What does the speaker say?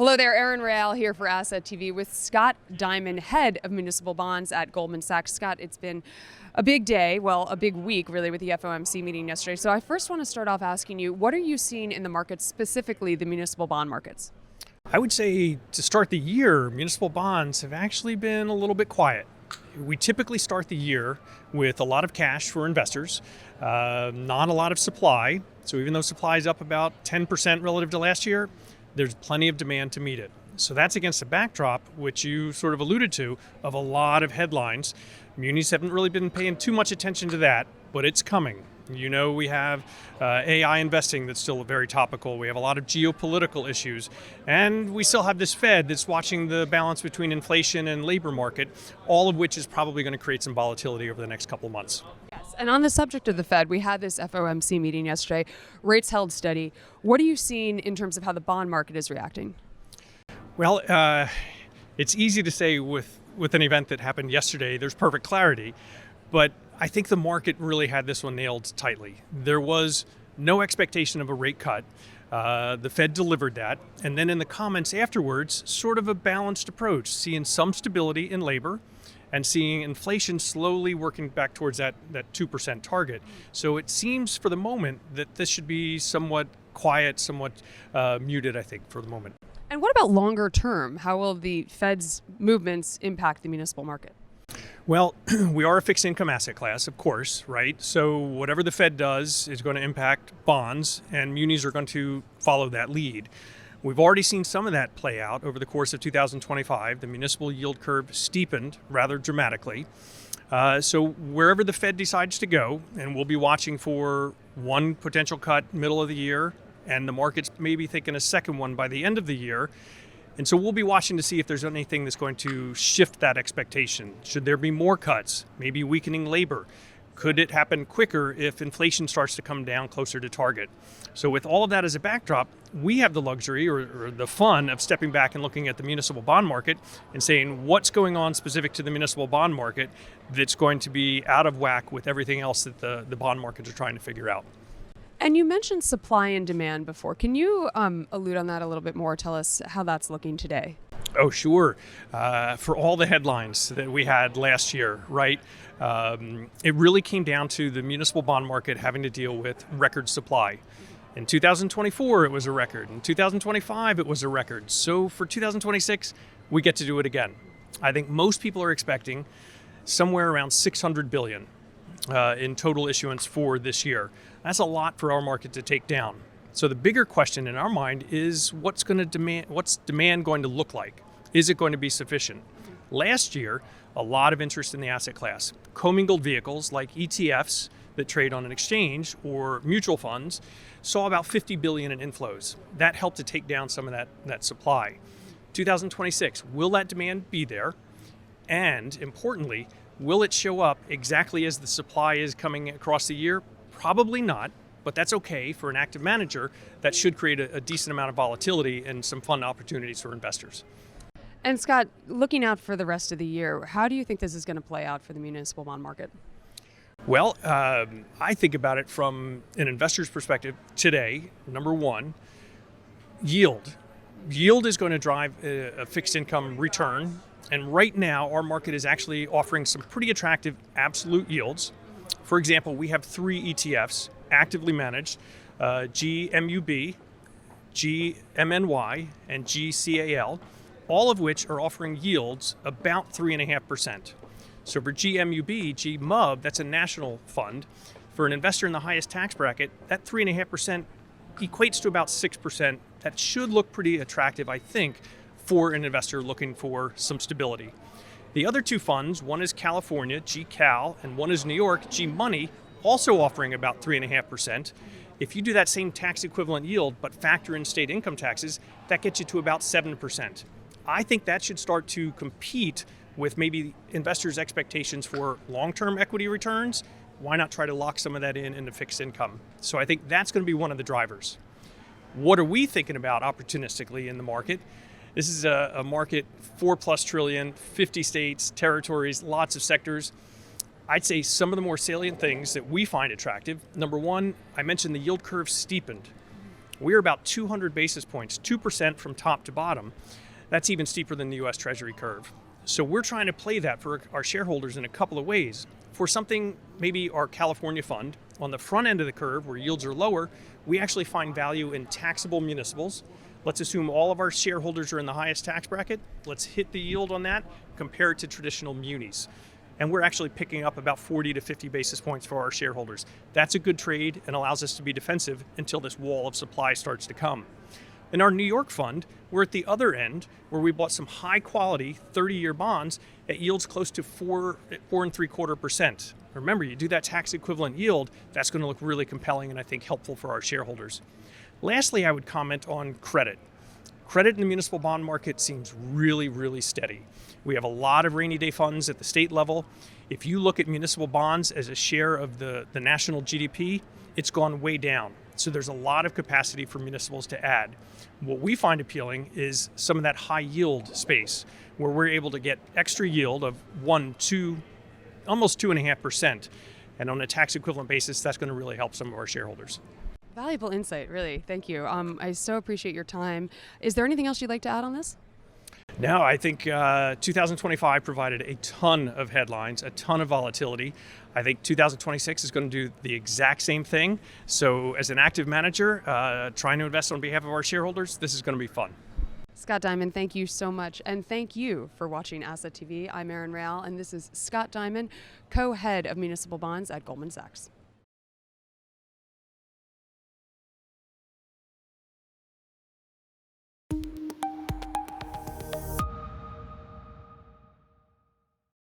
Hello there, Erin Real here for Asset TV with Scott Diamond, head of Municipal Bonds at Goldman Sachs. Scott, it's been a big day, well, a big week really, with the FOMC meeting yesterday. So I first want to start off asking you, what are you seeing in the markets, specifically the municipal bond markets? I would say to start the year, municipal bonds have actually been a little bit quiet. We typically start the year with a lot of cash for investors, not a lot of supply. So even though supply is up about 10% relative to last year, there's plenty of demand to meet it. So that's against a backdrop, which you sort of alluded to, of a lot of headlines. Munis haven't really been paying too much attention to that, but it's coming. You know, we have AI investing that's still very topical. We have a lot of geopolitical issues. And we still have this Fed that's watching the balance between inflation and labor market, all of which is probably going to create some volatility over the next couple of months. Yes, and on the subject of the Fed, we had this FOMC meeting yesterday. Rates held steady. What are you seeing in terms of how the bond market is reacting? Well, it's easy to say with an event that happened yesterday, there's perfect clarity. But I think the market really had this one nailed tightly. There was no expectation of a rate cut. The Fed delivered that. And then in the comments afterwards, sort of a balanced approach, seeing some stability in labor and seeing inflation slowly working back towards that 2% target. So it seems for the moment that this should be somewhat quiet, somewhat muted, I think, for the moment. And what about longer term? How will the Fed's movements impact the municipal market? Well, we are a fixed income asset class, of course, right? So whatever the Fed does is going to impact bonds, and munis are going to follow that lead. We've already seen some of that play out over the course of 2025. The municipal yield curve steepened rather dramatically. So wherever the Fed decides to go, and we'll be watching for one potential cut middle of the year, and the market's maybe thinking a second one by the end of the year. And so we'll be watching to see if there's anything that's going to shift that expectation. Should there be more cuts? Maybe weakening labor? Could it happen quicker if inflation starts to come down closer to target? So with all of that as a backdrop, we have the luxury or the fun of stepping back and looking at the municipal bond market and saying what's going on specific to the municipal bond market that's going to be out of whack with everything else that the bond markets are trying to figure out. And you mentioned supply and demand before. Can you allude on that a little bit more? Tell us how that's looking today. Oh, sure. For all the headlines that we had last year, right? It really came down to the municipal bond market having to deal with record supply. In 2024, it was a record. In 2025, it was a record. So for 2026, we get to do it again. I think most people are expecting somewhere around $600 billion in total issuance for this year. That's a lot for our market to take down. So the bigger question in our mind is what's demand going to look like? Is it going to be sufficient? Last year, a lot of interest in the asset class. Commingled vehicles like ETFs that trade on an exchange or mutual funds saw about $50 billion in inflows. That helped to take down some of that supply. 2026, will that demand be there? And importantly, will it show up exactly as the supply is coming across the year? Probably not, but that's okay for an active manager. That should create a decent amount of volatility and some fun opportunities for investors. And Scott, looking out for the rest of the year, how do you think this is going to play out for the municipal bond market? Well, I think about it from an investor's perspective today. Number one, yield. Yield is going to drive a fixed income return. And right now, our market is actually offering some pretty attractive absolute yields. For example, we have 3 ETFs actively managed, GMUB, GMNY, and GCAL, all of which are offering yields about 3.5%. So for GMUB, GMUB, that's a national fund. For an investor in the highest tax bracket, that 3.5% equates to about 6%. That should look pretty attractive, I think, for an investor looking for some stability. The other 2 funds, one is California, GCal, and one is New York, GMoney, also offering about 3.5%. If you do that same tax equivalent yield, but factor in state income taxes, that gets you to about 7%. I think that should start to compete with maybe investors' expectations for long-term equity returns. Why not try to lock some of that into fixed income? So I think that's going to be one of the drivers. What are we thinking about opportunistically in the market? This is a market, $4+ trillion, 50 states, territories, lots of sectors. I'd say some of the more salient things that we find attractive. Number one, I mentioned the yield curve steepened. we're about 200 basis points, 2% from top to bottom. That's even steeper than the US Treasury curve. So we're trying to play that for our shareholders in a couple of ways. For something, maybe our California fund, on the front end of the curve where yields are lower, we actually find value in taxable municipals. Let's assume all of our shareholders are in the highest tax bracket. Let's hit the yield on that, compare it to traditional munis. And we're actually picking up about 40 to 50 basis points for our shareholders. That's a good trade and allows us to be defensive until this wall of supply starts to come. In our New York fund, we're at the other end where we bought some high quality 30-year bonds at yields close to 4.75%. Remember, you do that tax equivalent yield, that's going to look really compelling and I think helpful for our shareholders. Lastly, I would comment on credit. Credit in the municipal bond market seems really, really steady. We have a lot of rainy day funds at the state level. If you look at municipal bonds as a share of the national GDP, it's gone way down. So there's a lot of capacity for municipals to add. What we find appealing is some of that high yield space where we're able to get extra yield of 1, 2, almost 2.5%. And on a tax equivalent basis, that's going to really help some of our shareholders. Valuable insight, really. Thank you. I so appreciate your time. Is there anything else you'd like to add on this? No, I think 2025 provided a ton of headlines, a ton of volatility. I think 2026 is going to do the exact same thing. So as an active manager trying to invest on behalf of our shareholders, this is going to be fun. Scott Diamond, thank you so much. And thank you for watching Asset TV. I'm Erin Real, and this is Scott Diamond, co-head of Municipal Bonds at Goldman Sachs.